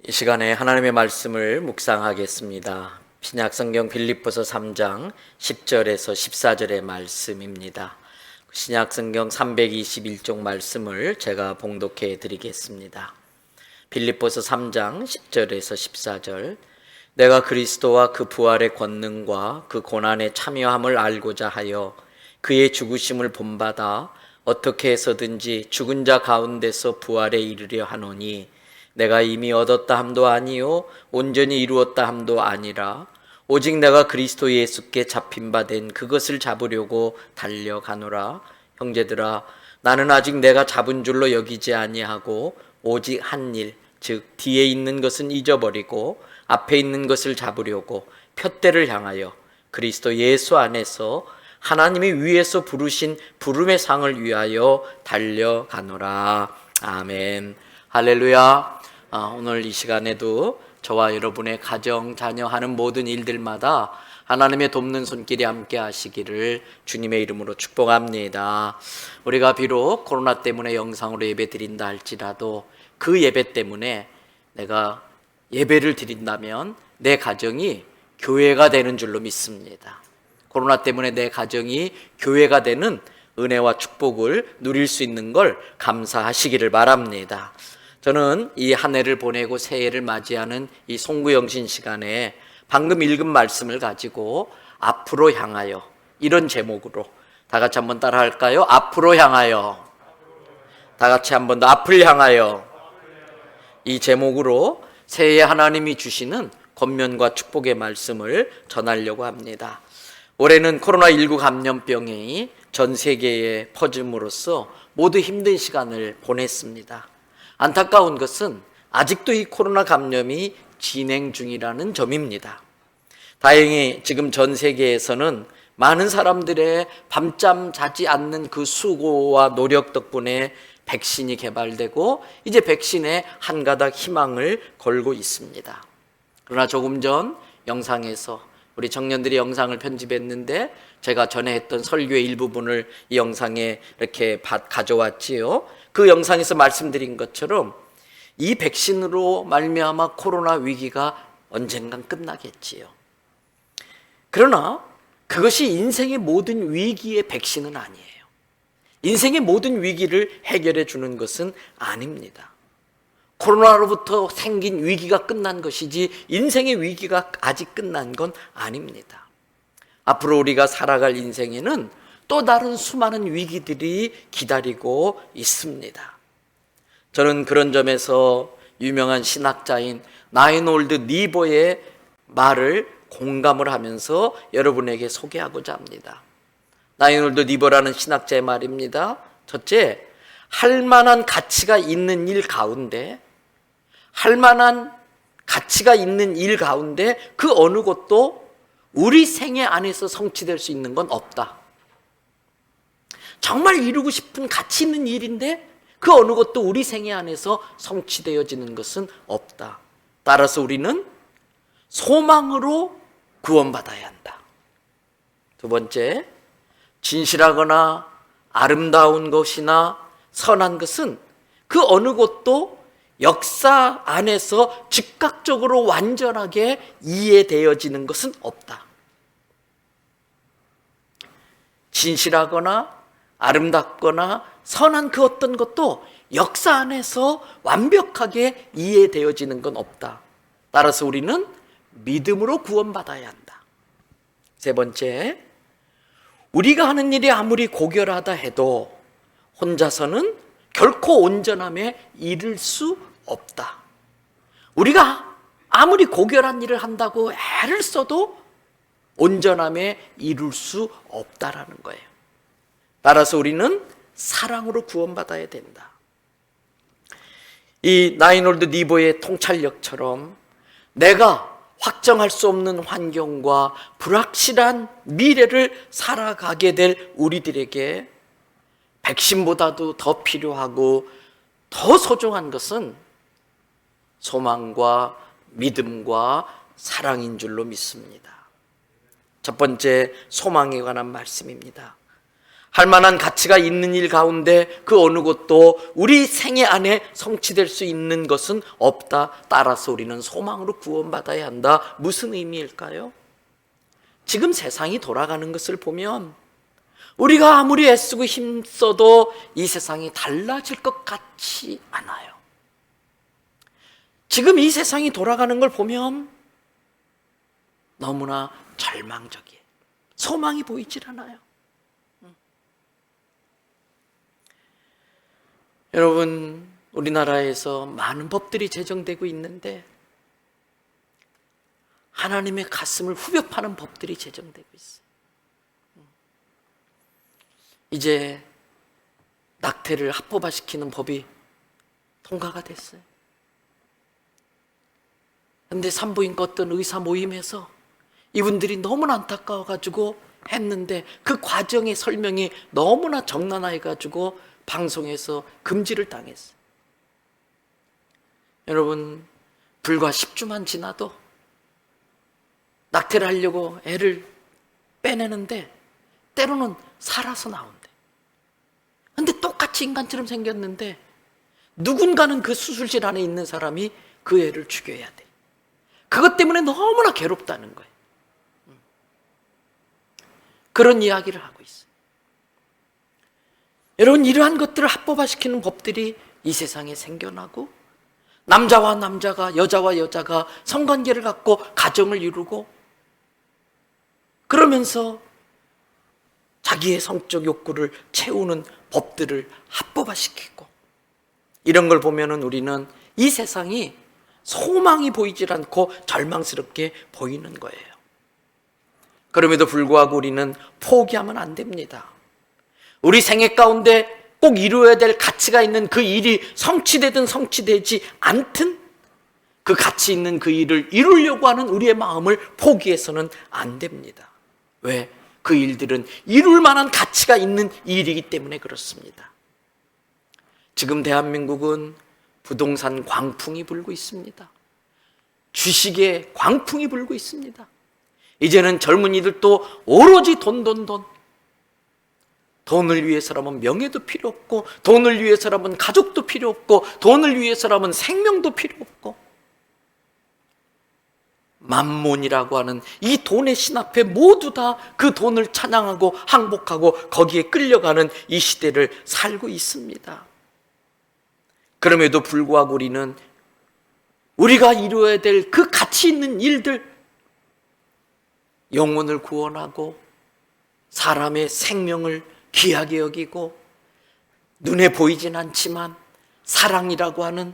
이 시간에 하나님의 말씀을 묵상하겠습니다. 신약성경 빌립보서 3장 10절에서 14절의 말씀입니다. 신약성경 321쪽 말씀을 제가 봉독해 드리겠습니다. 빌립보서 3장 10절에서 14절. 내가 그리스도와 그 부활의 권능과 그 고난의 참여함을 알고자 하여 그의 죽으심을 본받아 어떻게 해서든지 죽은 자 가운데서 부활에 이르려 하노니 내가 이미 얻었다 함도 아니요 온전히 이루었다 함도 아니라 오직 내가 그리스도 예수께 잡힌 바 된 그것을 잡으려고 달려가노라. 형제들아, 나는 아직 내가 잡은 줄로 여기지 아니하고 오직 한 일, 즉 뒤에 있는 것은 잊어버리고 앞에 있는 것을 잡으려고 푯대를 향하여 그리스도 예수 안에서 하나님이 위에서 부르신 부름의 상을 위하여 달려가노라. 아멘. 할렐루야. 오늘 이 시간에도 저와 여러분의 가정, 자녀 하는 모든 일들마다 하나님의 돕는 손길이 함께 하시기를 주님의 이름으로 축복합니다. 우리가 비록 코로나 때문에 영상으로 예배 드린다 할지라도 그 예배 때문에 내가 예배를 드린다면 내 가정이 교회가 되는 줄로 믿습니다. 코로나 때문에 내 가정이 교회가 되는 은혜와 축복을 누릴 수 있는 걸 감사하시기를 바랍니다. 저는 이 한 해를 보내고 새해를 맞이하는 이 송구영신 시간에 방금 읽은 말씀을 가지고 앞으로 향하여, 이런 제목으로 다 같이 한번 따라 할까요? 앞으로 향하여. 다 같이 한번 더 앞을 향하여. 이 제목으로 새해에 하나님이 주시는 권면과 축복의 말씀을 전하려고 합니다. 올해는 코로나19 감염병이 전 세계에 퍼짐으로써 모두 힘든 시간을 보냈습니다. 안타까운 것은 아직도 이 코로나 감염이 진행 중이라는 점입니다. 다행히 지금 전 세계에서는 많은 사람들의 밤잠 자지 않는 그 수고와 노력 덕분에 백신이 개발되고 이제 백신에 한 가닥 희망을 걸고 있습니다. 그러나 조금 전 영상에서 우리 청년들이 영상을 편집했는데 제가 전에 했던 설교의 일부분을 이 영상에 이렇게 가져왔지요. 그 영상에서 말씀드린 것처럼 이 백신으로 말미암아 코로나 위기가 언젠간 끝나겠지요. 그러나 그것이 인생의 모든 위기의 백신은 아니에요. 인생의 모든 위기를 해결해 주는 것은 아닙니다. 코로나로부터 생긴 위기가 끝난 것이지 인생의 위기가 아직 끝난 건 아닙니다. 앞으로 우리가 살아갈 인생에는 또 다른 수많은 위기들이 기다리고 있습니다. 저는 그런 점에서 유명한 신학자인 라이놀드 니버의 말을 공감을 하면서 여러분에게 소개하고자 합니다. 라이놀드 니버라는 신학자의 말입니다. 첫째, 할 만한 가치가 있는 일 가운데 그 어느 것도 우리 생애 안에서 성취될 수 있는 건 없다. 정말 이루고 싶은 가치 있는 일인데 그 어느 것도 우리 생애 안에서 성취되어지는 것은 없다. 따라서 우리는 소망으로 구원받아야 한다. 두 번째, 진실하거나 아름다운 것이나 선한 것은 그 어느 것도 역사 안에서 즉각적으로 완전하게 이해되어지는 것은 없다. 진실하거나 아름답거나 선한 그 어떤 것도 역사 안에서 완벽하게 이해되어지는 건 없다. 따라서 우리는 믿음으로 구원받아야 한다. 세 번째, 우리가 하는 일이 아무리 고결하다 해도 혼자서는 결코 온전함에 이를 수 없다. 우리가 아무리 고결한 일을 한다고 애를 써도 온전함에 이룰 수 없다라는 거예요. 따라서 우리는 사랑으로 구원받아야 된다. 이 라이놀드 니버의 통찰력처럼 내가 확정할 수 없는 환경과 불확실한 미래를 살아가게 될 우리들에게 백신보다도 더 필요하고 더 소중한 것은 소망과 믿음과 사랑인 줄로 믿습니다. 첫 번째, 소망에 관한 말씀입니다. 할 만한 가치가 있는 일 가운데 그 어느 것도 우리 생애 안에 성취될 수 있는 것은 없다. 따라서 우리는 소망으로 구원받아야 한다. 무슨 의미일까요? 지금 세상이 돌아가는 것을 보면 우리가 아무리 애쓰고 힘써도 이 세상이 달라질 것 같지 않아요. 지금 이 세상이 돌아가는 걸 보면 너무나 절망적이에요. 소망이 보이질 않아요. 여러분, 우리나라에서 많은 법들이 제정되고 있는데 하나님의 가슴을 후벼 파는 법들이 제정되고 있어요. 이제 낙태를 합법화시키는 법이 통과가 됐어요. 그런데 산부인과 어떤 의사 모임에서 이분들이 너무나 안타까워가지고 했는데 그 과정의 설명이 너무나 적나라해가지고 방송에서 금지를 당했어요. 여러분, 불과 10주만 지나도 낙태를 하려고 애를 빼내는데 때로는 살아서 나온대. 근데 똑같이 인간처럼 생겼는데 누군가는 그 수술실 안에 있는 사람이 그 애를 죽여야 돼. 그것 때문에 너무나 괴롭다는 거예요. 그런 이야기를 하고 있어요. 여러분, 이러한 것들을 합법화시키는 법들이 이 세상에 생겨나고 남자와 남자가, 여자와 여자가 성관계를 갖고 가정을 이루고 그러면서 자기의 성적 욕구를 채우는 법들을 합법화시키고 이런 걸 보면은 우리는 이 세상이 소망이 보이질 않고 절망스럽게 보이는 거예요. 그럼에도 불구하고 우리는 포기하면 안 됩니다. 우리 생애 가운데 꼭 이루어야 될 가치가 있는 그 일이 성취되든 성취되지 않든 그 가치 있는 그 일을 이루려고 하는 우리의 마음을 포기해서는 안 됩니다. 왜? 그 일들은 이룰 만한 가치가 있는 일이기 때문에 그렇습니다. 지금 대한민국은 부동산 광풍이 불고 있습니다. 주식에 광풍이 불고 있습니다. 이제는 젊은이들도 오로지 돈. 돈을 위해서라면 명예도 필요 없고, 돈을 위해서라면 가족도 필요 없고, 돈을 위해서라면 생명도 필요 없고, 만몬이라고 하는 이 돈의 신 앞에 모두 다 그 돈을 찬양하고 항복하고 거기에 끌려가는 이 시대를 살고 있습니다. 그럼에도 불구하고 우리는 우리가 이루어야 될 그 가치 있는 일들, 영혼을 구원하고 사람의 생명을 귀하게 여기고 눈에 보이진 않지만 사랑이라고 하는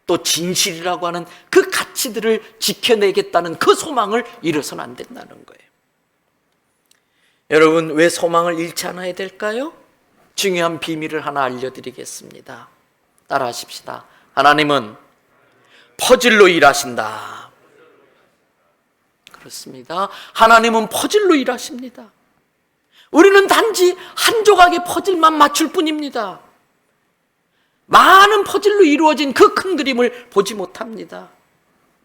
또 진실이라고 하는 그 가치들을 지켜내겠다는 그 소망을 잃어서는 안 된다는 거예요. 여러분, 왜 소망을 잃지 않아야 될까요? 중요한 비밀을 하나 알려드리겠습니다. 따라하십시다. 하나님은 퍼즐로 일하신다. 그렇습니다. 하나님은 퍼즐로 일하십니다. 우리는 단지 한 조각의 퍼즐만 맞출 뿐입니다. 많은 퍼즐로 이루어진 그 큰 그림을 보지 못합니다.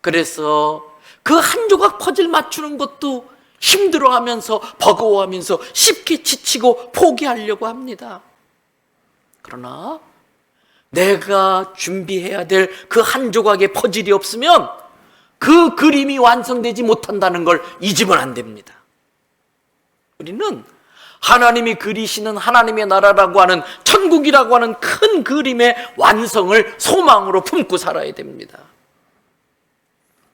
그래서 그 한 조각 퍼즐 맞추는 것도 힘들어하면서 버거워하면서 쉽게 지치고 포기하려고 합니다. 그러나 내가 준비해야 될 그 한 조각의 퍼즐이 없으면 그 그림이 완성되지 못한다는 걸 잊으면 안 됩니다. 우리는 하나님이 그리시는 하나님의 나라라고 하는 천국이라고 하는 큰 그림의 완성을 소망으로 품고 살아야 됩니다.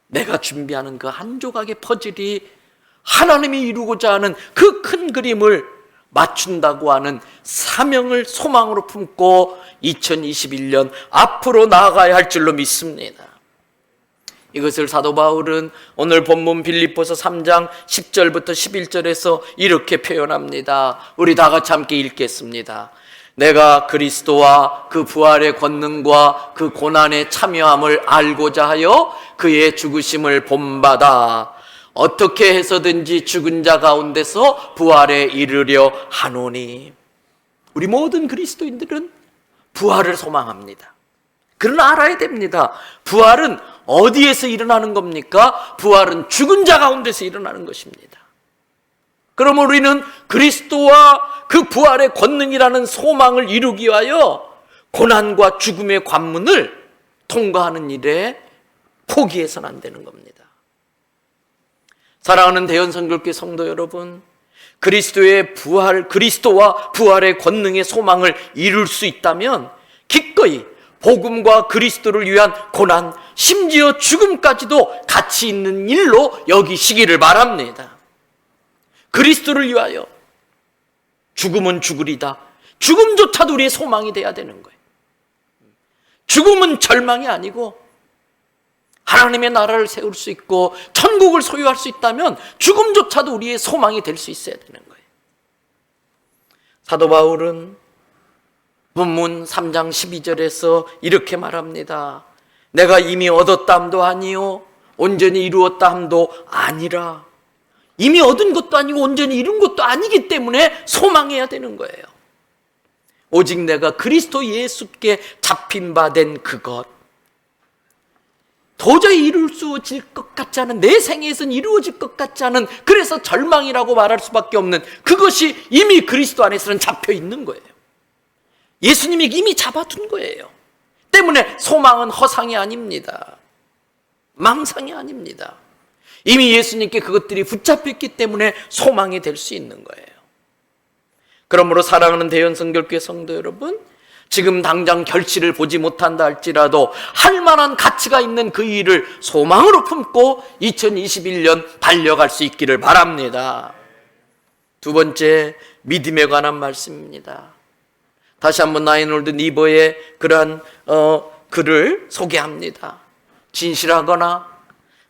내가 준비하는 그 한 조각의 퍼즐이 하나님이 이루고자 하는 그 큰 그림을 맞춘다고 하는 사명을 소망으로 품고 2021년 앞으로 나아가야 할 줄로 믿습니다. 이것을 사도 바울은 오늘 본문 빌립보서 3장 10절부터 11절에서 이렇게 표현합니다. 우리 다 같이 함께 읽겠습니다. 내가 그리스도와 그 부활의 권능과 그 고난에 참여함을 알고자 하여 그의 죽으심을 본받아 어떻게 해서든지 죽은 자 가운데서 부활에 이르려 하노니. 우리 모든 그리스도인들은 부활을 소망합니다. 그러나 알아야 됩니다. 부활은 어디에서 일어나는 겁니까? 부활은 죽은 자 가운데서 일어나는 것입니다. 그러면 우리는 그리스도와 그 부활의 권능이라는 소망을 이루기 위하여 고난과 죽음의 관문을 통과하는 일에 포기해서는 안 되는 겁니다. 사랑하는 대연선교회 성도 여러분, 그리스도와 부활의 권능의 소망을 이룰 수 있다면 기꺼이 복음과 그리스도를 위한 고난, 심지어 죽음까지도 가치 있는 일로 여기시기를 바랍니다. 그리스도를 위하여 죽음은 죽으리다. 죽음조차도 우리의 소망이 돼야 되는 거예요. 죽음은 절망이 아니고 하나님의 나라를 세울 수 있고 천국을 소유할 수 있다면 죽음조차도 우리의 소망이 될 수 있어야 되는 거예요. 사도 바울은 본문 3장 12절에서 이렇게 말합니다. 내가 이미 얻었다 함도 아니요 온전히 이루었다 함도 아니라. 이미 얻은 것도 아니고 온전히 이룬 것도 아니기 때문에 소망해야 되는 거예요. 오직 내가 그리스도 예수께 잡힌 바 된 그것, 도저히 이루어질 것 같지 않은, 내 생애에서는 이루어질 것 같지 않은, 그래서 절망이라고 말할 수밖에 없는 그것이 이미 그리스도 안에서는 잡혀 있는 거예요. 예수님이 이미 잡아둔 거예요. 때문에 소망은 허상이 아닙니다. 망상이 아닙니다. 이미 예수님께 그것들이 붙잡혔기 때문에 소망이 될 수 있는 거예요. 그러므로 사랑하는 대연선교회 성도 여러분, 지금 당장 결실을 보지 못한다 할지라도 할 만한 가치가 있는 그 일을 소망으로 품고 2021년 달려갈 수 있기를 바랍니다. 두 번째, 믿음에 관한 말씀입니다. 다시 한번 나인홀드 니버의 그러한 글을 소개합니다. 진실하거나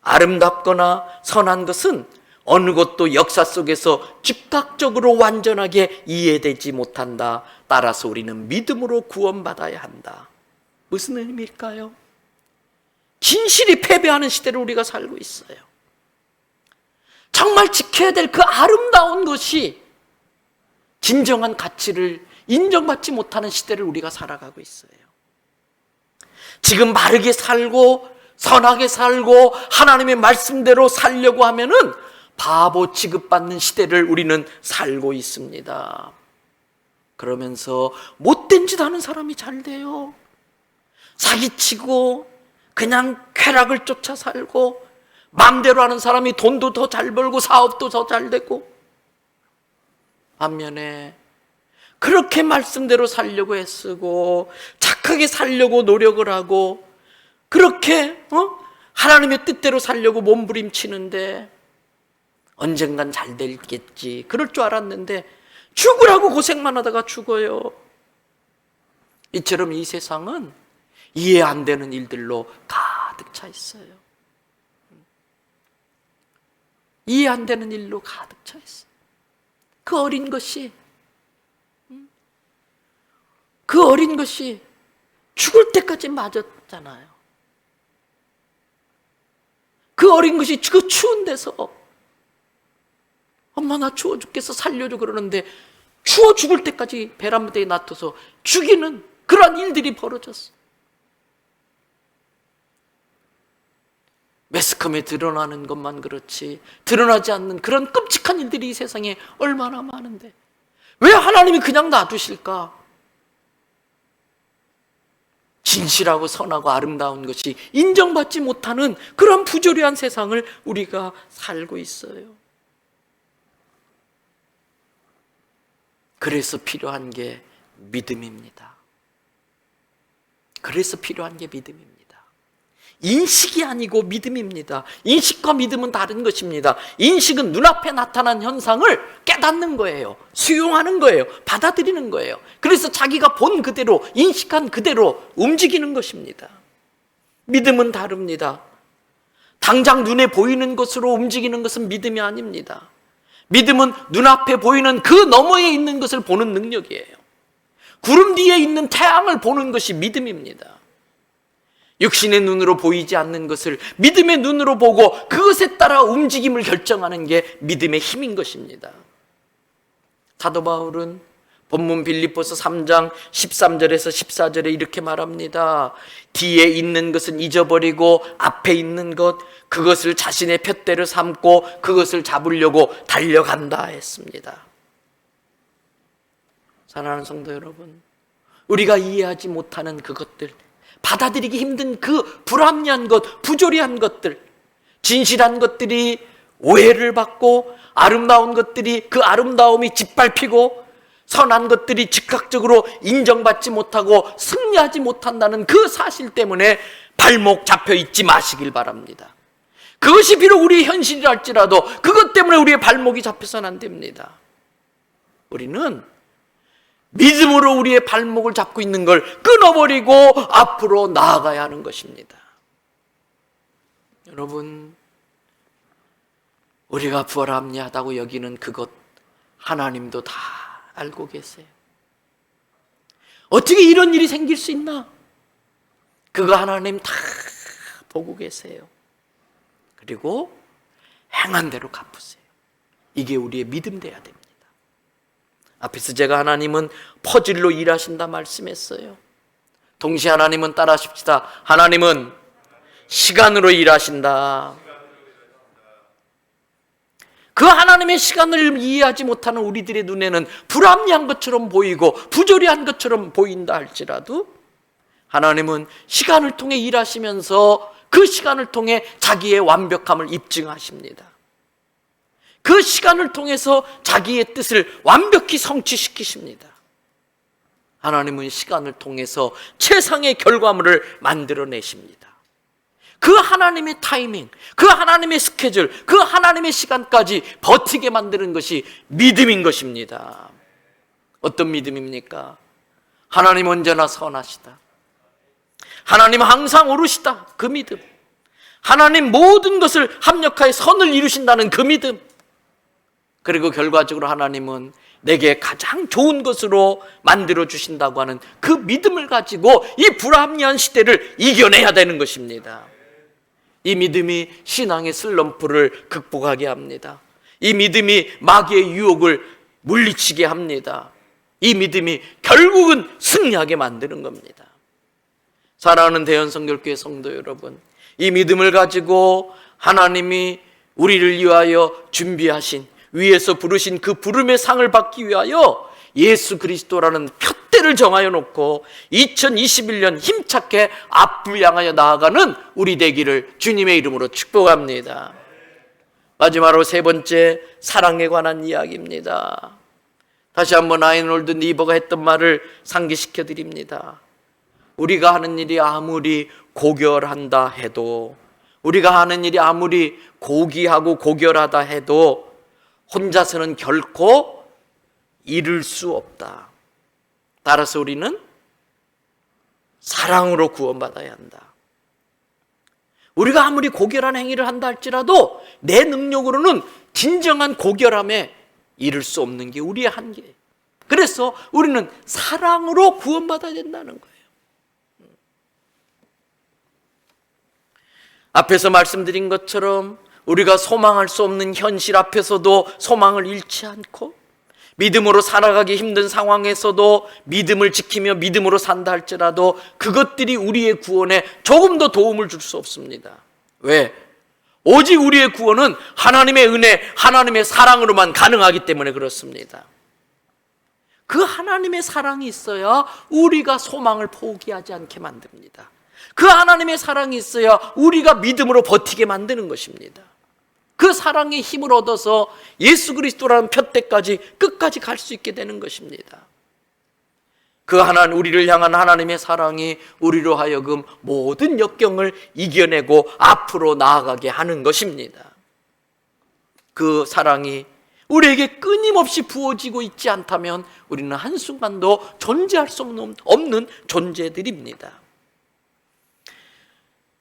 아름답거나 선한 것은 어느 것도 역사 속에서 즉각적으로 완전하게 이해되지 못한다. 따라서 우리는 믿음으로 구원받아야 한다. 무슨 의미일까요? 진실이 패배하는 시대를 우리가 살고 있어요. 정말 지켜야 될 그 아름다운 것이 진정한 가치를 인정받지 못하는 시대를 우리가 살아가고 있어요. 지금 바르게 살고 선하게 살고 하나님의 말씀대로 살려고 하면은 바보 취급받는 시대를 우리는 살고 있습니다. 그러면서 못된 짓 하는 사람이 잘 돼요. 사기치고 그냥 쾌락을 쫓아 살고 마음대로 하는 사람이 돈도 더 잘 벌고 사업도 더 잘 되고, 반면에 그렇게 말씀대로 살려고 애쓰고 착하게 살려고 노력을 하고 그렇게 하나님의 뜻대로 살려고 몸부림치는데 언젠간 잘 되겠지 그럴 줄 알았는데 죽으라고 고생만 하다가 죽어요. 이처럼 이 세상은 이해 안 되는 일들로 가득 차 있어요. 이해 안 되는 일로 가득 차 있어요. 그 어린 것이 죽을 때까지 맞았잖아요. 그 어린 것이 그 추운 데서 엄마 나 추워 죽겠어 살려줘 그러는데 추워 죽을 때까지 베란다에 놔둬서 죽이는 그런 일들이 벌어졌어. 매스컴에 드러나는 것만 그렇지 드러나지 않는 그런 끔찍한 일들이 이 세상에 얼마나 많은데 왜 하나님이 그냥 놔두실까? 진실하고 선하고 아름다운 것이 인정받지 못하는 그런 부조리한 세상을 우리가 살고 있어요. 그래서 필요한 게 믿음입니다. 그래서 필요한 게 믿음입니다. 인식이 아니고 믿음입니다. 인식과 믿음은 다른 것입니다. 인식은 눈앞에 나타난 현상을 깨닫는 거예요. 수용하는 거예요. 받아들이는 거예요. 그래서 자기가 본 그대로, 인식한 그대로 움직이는 것입니다. 믿음은 다릅니다. 당장 눈에 보이는 것으로 움직이는 것은 믿음이 아닙니다. 믿음은 눈앞에 보이는 그 너머에 있는 것을 보는 능력이에요. 구름 뒤에 있는 태양을 보는 것이 믿음입니다. 육신의 눈으로 보이지 않는 것을 믿음의 눈으로 보고 그것에 따라 움직임을 결정하는 게 믿음의 힘인 것입니다. 사도 바울은 본문 빌립보서 3장 13절에서 14절에 이렇게 말합니다. 뒤에 있는 것은 잊어버리고 앞에 있는 것, 그것을 자신의 푯대로 삼고 그것을 잡으려고 달려간다 했습니다. 사랑하는 성도 여러분, 우리가 이해하지 못하는 그것들, 받아들이기 힘든 그 불합리한 것, 부조리한 것들, 진실한 것들이 오해를 받고 아름다운 것들이 그 아름다움이 짓밟히고 선한 것들이 즉각적으로 인정받지 못하고 승리하지 못한다는 그 사실 때문에 발목 잡혀 있지 마시길 바랍니다. 그것이 비록 우리의 현실이라 할지라도 그것 때문에 우리의 발목이 잡혀서는 안 됩니다. 우리는 믿음으로 우리의 발목을 잡고 있는 걸 끊어버리고 앞으로 나아가야 하는 것입니다. 여러분, 우리가 불합리하다고 여기는 그것 하나님도 다 알고 계세요. 어떻게 이런 일이 생길 수 있나? 그거 하나님 다 보고 계세요. 그리고 행한 대로 갚으세요. 이게 우리의 믿음 돼야 됩니다. 앞에서 제가 하나님은 퍼즐로 일하신다 말씀했어요. 동시에 하나님은 따라 하십시다. 하나님은 시간으로 일하신다. 그 하나님의 시간을 이해하지 못하는 우리들의 눈에는 불합리한 것처럼 보이고 부조리한 것처럼 보인다 할지라도 하나님은 시간을 통해 일하시면서 그 시간을 통해 자기의 완벽함을 입증하십니다. 그 시간을 통해서 자기의 뜻을 완벽히 성취시키십니다. 하나님은 시간을 통해서 최상의 결과물을 만들어내십니다. 그 하나님의 타이밍, 그 하나님의 스케줄, 그 하나님의 시간까지 버티게 만드는 것이 믿음인 것입니다. 어떤 믿음입니까? 하나님 언제나 선하시다. 하나님 항상 옳으시다. 그 믿음. 하나님 모든 것을 합력하여 선을 이루신다는 그 믿음. 그리고 결과적으로 하나님은 내게 가장 좋은 것으로 만들어 주신다고 하는 그 믿음을 가지고 이 불합리한 시대를 이겨내야 되는 것입니다. 이 믿음이 신앙의 슬럼프를 극복하게 합니다. 이 믿음이 마귀의 유혹을 물리치게 합니다. 이 믿음이 결국은 승리하게 만드는 겁니다. 사랑하는 대연성결교회 성도 여러분, 이 믿음을 가지고 하나님이 우리를 위하여 준비하신, 위에서 부르신 그 부름의 상을 받기 위하여 예수 그리스도라는 푯대를 정하여 놓고 2021년 힘차게 앞을 향하여 나아가는 우리 되기를 주님의 이름으로 축복합니다. 마지막으로 세 번째, 사랑에 관한 이야기입니다. 다시 한번 아이놀드 니버가 했던 말을 상기시켜 드립니다. 우리가 하는 일이 아무리 고결한다 해도, 우리가 하는 일이 아무리 고귀하고 고결하다 해도 혼자서는 결코 이룰 수 없다. 따라서 우리는 사랑으로 구원받아야 한다. 우리가 아무리 고결한 행위를 한다 할지라도 내 능력으로는 진정한 고결함에 이룰 수 없는 게 우리의 한계예요. 그래서 우리는 사랑으로 구원받아야 된다는 거예요. 앞에서 말씀드린 것처럼 우리가 소망할 수 없는 현실 앞에서도 소망을 잃지 않고 믿음으로 살아가기 힘든 상황에서도 믿음을 지키며 믿음으로 산다 할지라도 그것들이 우리의 구원에 조금 더 도움을 줄 수 없습니다. 왜? 오직 우리의 구원은 하나님의 은혜, 하나님의 사랑으로만 가능하기 때문에 그렇습니다. 그 하나님의 사랑이 있어야 우리가 소망을 포기하지 않게 만듭니다. 그 하나님의 사랑이 있어야 우리가 믿음으로 버티게 만드는 것입니다. 그 사랑의 힘을 얻어서 예수 그리스도라는 푯대까지 끝까지 갈 수 있게 되는 것입니다. 그 하나님, 우리를 향한 하나님의 사랑이 우리로 하여금 모든 역경을 이겨내고 앞으로 나아가게 하는 것입니다. 그 사랑이 우리에게 끊임없이 부어지고 있지 않다면 우리는 한순간도 존재할 수 없는 존재들입니다.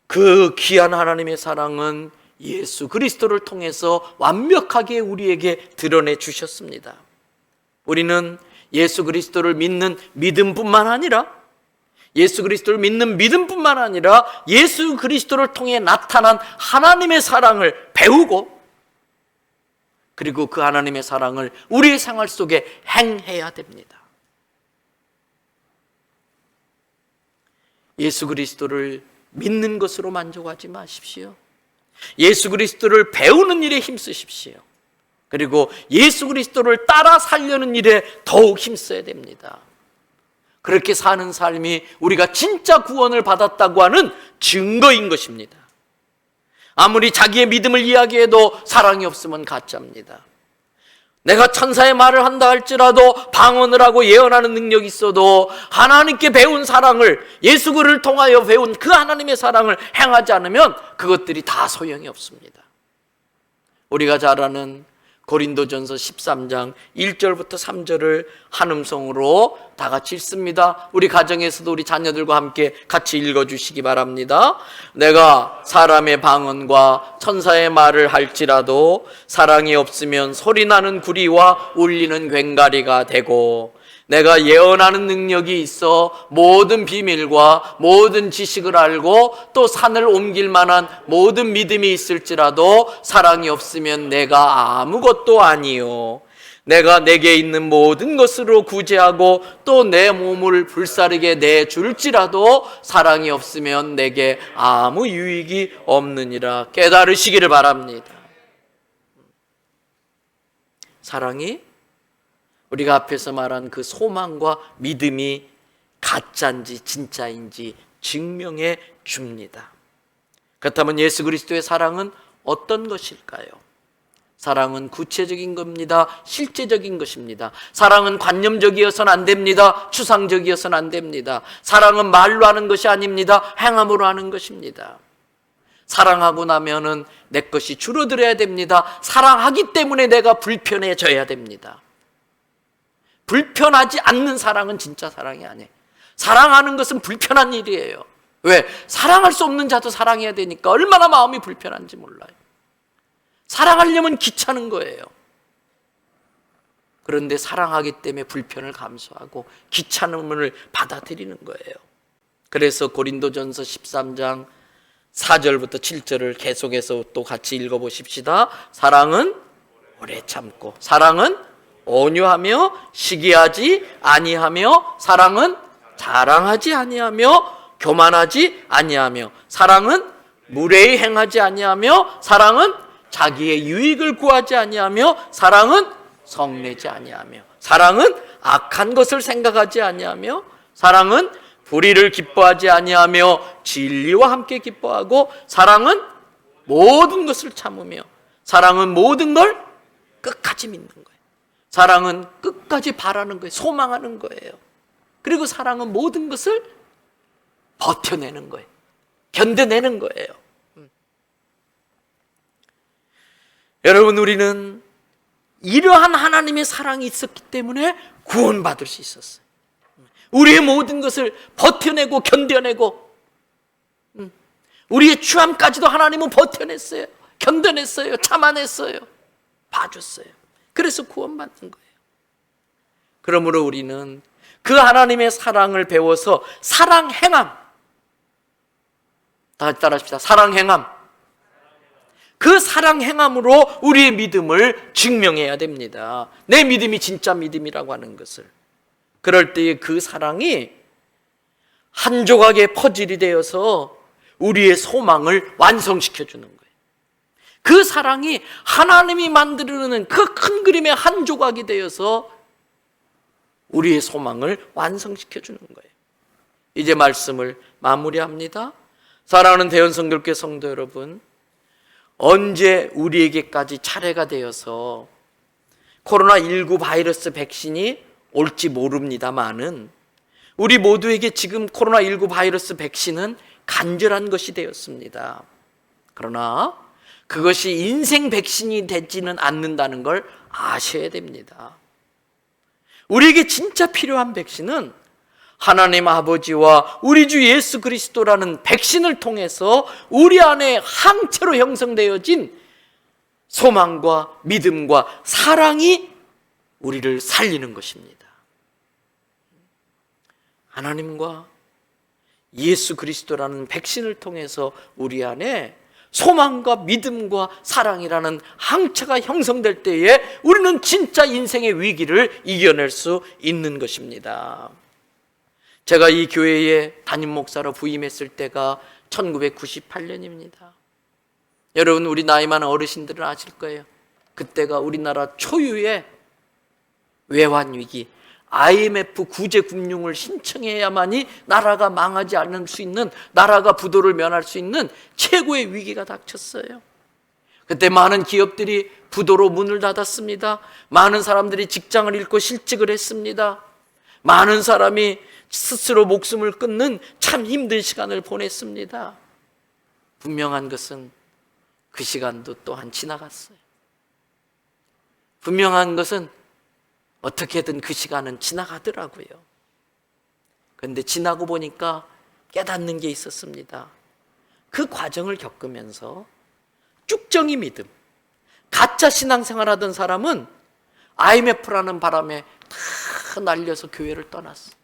그 귀한 하나님의 사랑은 예수 그리스도를 통해서 완벽하게 우리에게 드러내 주셨습니다. 우리는 예수 그리스도를 믿는 믿음뿐만 아니라 예수 그리스도를 믿는 믿음뿐만 아니라 예수 그리스도를 통해 나타난 하나님의 사랑을 배우고 그리고 그 하나님의 사랑을 우리의 생활 속에 행해야 됩니다. 예수 그리스도를 믿는 것으로 만족하지 마십시오. 예수 그리스도를 배우는 일에 힘쓰십시오. 그리고 예수 그리스도를 따라 살려는 일에 더욱 힘써야 됩니다. 그렇게 사는 삶이 우리가 진짜 구원을 받았다고 하는 증거인 것입니다. 아무리 자기의 믿음을 이야기해도 사랑이 없으면 가짜입니다. 내가 천사의 말을 한다 할지라도 방언을 하고 예언하는 능력이 있어도 하나님께 배운 사랑을, 예수 그를 통하여 배운 그 하나님의 사랑을 행하지 않으면 그것들이 다 소용이 없습니다. 우리가 잘 아는 고린도전서 13장 1절부터 3절을 한음성으로 다 같이 읽습니다. 우리 가정에서도 우리 자녀들과 함께 같이 읽어주시기 바랍니다. 내가 사람의 방언과 천사의 말을 할지라도 사랑이 없으면 소리나는 구리와 울리는 괭가리가 되고, 내가 예언하는 능력이 있어 모든 비밀과 모든 지식을 알고 또 산을 옮길 만한 모든 믿음이 있을지라도 사랑이 없으면 내가 아무것도 아니요. 내가 내게 있는 모든 것으로 구제하고 또 내 몸을 불사르게 내줄지라도 사랑이 없으면 내게 아무 유익이 없느니라. 깨달으시기를 바랍니다. 사랑이 우리가 앞에서 말한 그 소망과 믿음이 가짜인지 진짜인지 증명해 줍니다. 그렇다면 예수 그리스도의 사랑은 어떤 것일까요? 사랑은 구체적인 겁니다. 실제적인 것입니다. 사랑은 관념적이어서는 안 됩니다. 추상적이어서는 안 됩니다. 사랑은 말로 하는 것이 아닙니다. 행함으로 하는 것입니다. 사랑하고 나면은 내 것이 줄어들어야 됩니다. 사랑하기 때문에 내가 불편해져야 됩니다. 불편하지 않는 사랑은 진짜 사랑이 아니에요. 사랑하는 것은 불편한 일이에요. 왜? 사랑할 수 없는 자도 사랑해야 되니까 얼마나 마음이 불편한지 몰라요. 사랑하려면 귀찮은 거예요. 그런데 사랑하기 때문에 불편을 감수하고 귀찮음을 받아들이는 거예요. 그래서 고린도전서 13장 4절부터 7절을 계속해서 또 같이 읽어보십시다. 사랑은 오래 참고, 사랑은 온유하며 시기하지 아니하며, 사랑은 자랑하지 아니하며 교만하지 아니하며, 사랑은 무례히 행하지 아니하며, 사랑은 자기의 유익을 구하지 아니하며, 사랑은 성내지 아니하며, 사랑은 악한 것을 생각하지 아니하며, 사랑은 불의를 기뻐하지 아니하며 진리와 함께 기뻐하고, 사랑은 모든 것을 참으며, 사랑은 모든 걸 끝까지 믿는 거예요. 사랑은 끝까지 바라는 거예요. 소망하는 거예요. 그리고 사랑은 모든 것을 버텨내는 거예요. 견뎌내는 거예요. 여러분, 우리는 이러한 하나님의 사랑이 있었기 때문에 구원받을 수 있었어요. 우리의 모든 것을 버텨내고 견뎌내고, 우리의 추함까지도 하나님은 버텨냈어요. 견뎌냈어요. 참아냈어요. 봐줬어요. 그래서 구원받는 거예요. 그러므로 우리는 그 하나님의 사랑을 배워서 사랑 행함, 다 따라합시다. 사랑 행함. 그 사랑 행함으로 우리의 믿음을 증명해야 됩니다. 내 믿음이 진짜 믿음이라고 하는 것을. 그럴 때에 그 사랑이 한 조각의 퍼즐이 되어서 우리의 소망을 완성시켜 주는 거예요. 그 사랑이 하나님이 만드는 그 큰 그림의 한 조각이 되어서 우리의 소망을 완성시켜 주는 거예요. 이제 말씀을 마무리합니다. 사랑하는 대연성결교 성도 여러분, 언제 우리에게까지 차례가 되어서 코로나19 바이러스 백신이 올지 모릅니다만은, 우리 모두에게 지금 코로나19 바이러스 백신은 간절한 것이 되었습니다. 그러나 그것이 인생 백신이 되지는 않는다는 걸 아셔야 됩니다. 우리에게 진짜 필요한 백신은 하나님 아버지와 우리 주 예수 그리스도라는 백신을 통해서 우리 안에 항체로 형성되어진 소망과 믿음과 사랑이 우리를 살리는 것입니다. 하나님과 예수 그리스도라는 백신을 통해서 우리 안에 소망과 믿음과 사랑이라는 항체가 형성될 때에 우리는 진짜 인생의 위기를 이겨낼 수 있는 것입니다. 제가 이 교회에 담임 목사로 부임했을 때가 1998년입니다. 여러분, 우리 나이 많은 어르신들은 아실 거예요. 그때가 우리나라 초유의 외환위기, IMF 구제금융을 신청해야만이 나라가 망하지 않을 수 있는, 나라가 부도를 면할 수 있는 최고의 위기가 닥쳤어요. 그때 많은 기업들이 부도로 문을 닫았습니다. 많은 사람들이 직장을 잃고 실직을 했습니다. 많은 사람이 스스로 목숨을 끊는 참 힘든 시간을 보냈습니다. 분명한 것은 그 시간도 또한 지나갔어요. 분명한 것은 어떻게든 그 시간은 지나가더라고요. 그런데 지나고 보니까 깨닫는 게 있었습니다. 그 과정을 겪으면서 쭉정이 믿음, 가짜 신앙생활 하던 사람은 IMF라는 바람에 다 날려서 교회를 떠났어요.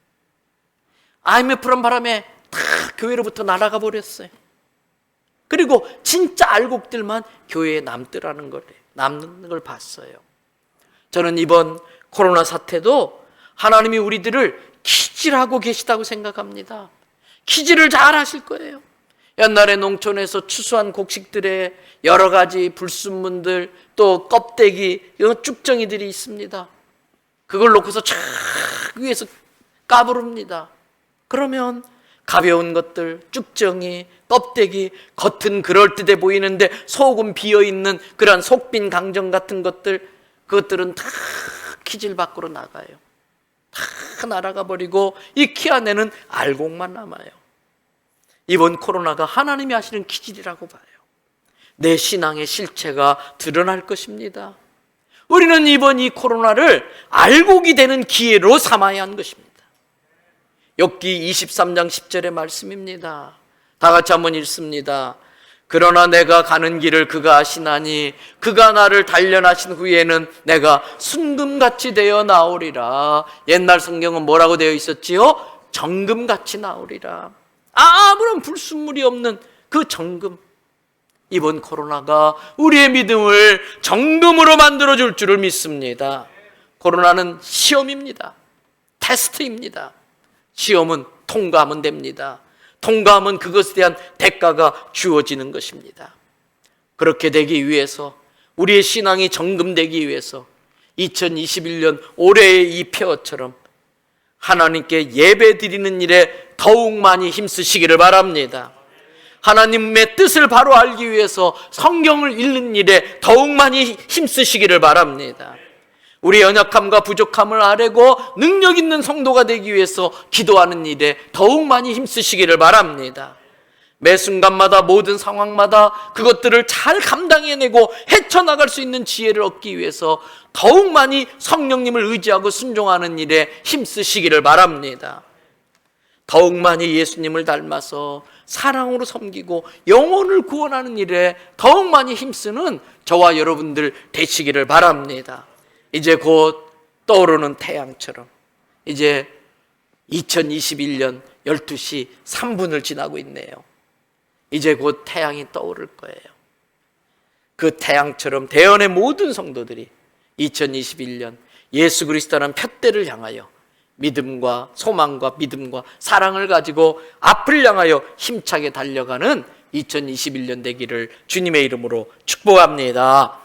IMF라는 바람에 다 교회로부터 날아가 버렸어요. 그리고 진짜 알곡들만 교회에 남는 걸 봤어요. 저는 이번 코로나 사태도 하나님이 우리들을 키질하고 계시다고 생각합니다. 키질을 잘 하실 거예요. 옛날에 농촌에서 추수한 곡식들의 여러 가지 불순물들, 또 껍데기, 이런 쭉정이들이 있습니다. 그걸 놓고서 쫙 위에서 까부릅니다. 그러면 가벼운 것들, 쭉정이, 껍데기, 겉은 그럴듯해 보이는데 속은 비어있는 그러한 속빈 강정 같은 것들, 그것들은 다 키질 밖으로 나가요. 다 날아가 버리고 이 키 안에는 알곡만 남아요. 이번 코로나가 하나님이 하시는 키질이라고 봐요. 내 신앙의 실체가 드러날 것입니다. 우리는 이번 이 코로나를 알곡이 되는 기회로 삼아야 하는 것입니다. 욥기 23장 10절의 말씀입니다. 다 같이 한번 읽습니다. 그러나 내가 가는 길을 그가 아시나니 그가 나를 단련하신 후에는 내가 순금같이 되어 나오리라. 옛날 성경은 뭐라고 되어 있었지요? 정금같이 나오리라. 아무런 불순물이 없는 그 정금. 이번 코로나가 우리의 믿음을 정금으로 만들어줄 줄을 믿습니다. 코로나는 시험입니다. 테스트입니다. 시험은 통과하면 됩니다. 통과하면 그것에 대한 대가가 주어지는 것입니다. 그렇게 되기 위해서, 우리의 신앙이 정금되기 위해서 2021년 올해의 이 폐허처럼 하나님께 예배 드리는 일에 더욱 많이 힘쓰시기를 바랍니다. 하나님의 뜻을 바로 알기 위해서 성경을 읽는 일에 더욱 많이 힘쓰시기를 바랍니다. 우리의 연약함과 부족함을 아뢰고 능력 있는 성도가 되기 위해서 기도하는 일에 더욱 많이 힘쓰시기를 바랍니다. 매 순간마다 모든 상황마다 그것들을 잘 감당해내고 헤쳐나갈 수 있는 지혜를 얻기 위해서 더욱 많이 성령님을 의지하고 순종하는 일에 힘쓰시기를 바랍니다. 더욱 많이 예수님을 닮아서 사랑으로 섬기고 영혼을 구원하는 일에 더욱 많이 힘쓰는 저와 여러분들 되시기를 바랍니다. 이제 곧 떠오르는 태양처럼 이제 2021년 12시 3분을 지나고 있네요. 이제 곧 태양이 떠오를 거예요. 그 태양처럼 대언의 모든 성도들이 2021년 예수 그리스도라는 푯대를 향하여 믿음과 소망과 믿음과 사랑을 가지고 앞을 향하여 힘차게 달려가는 2021년 되기를 주님의 이름으로 축복합니다.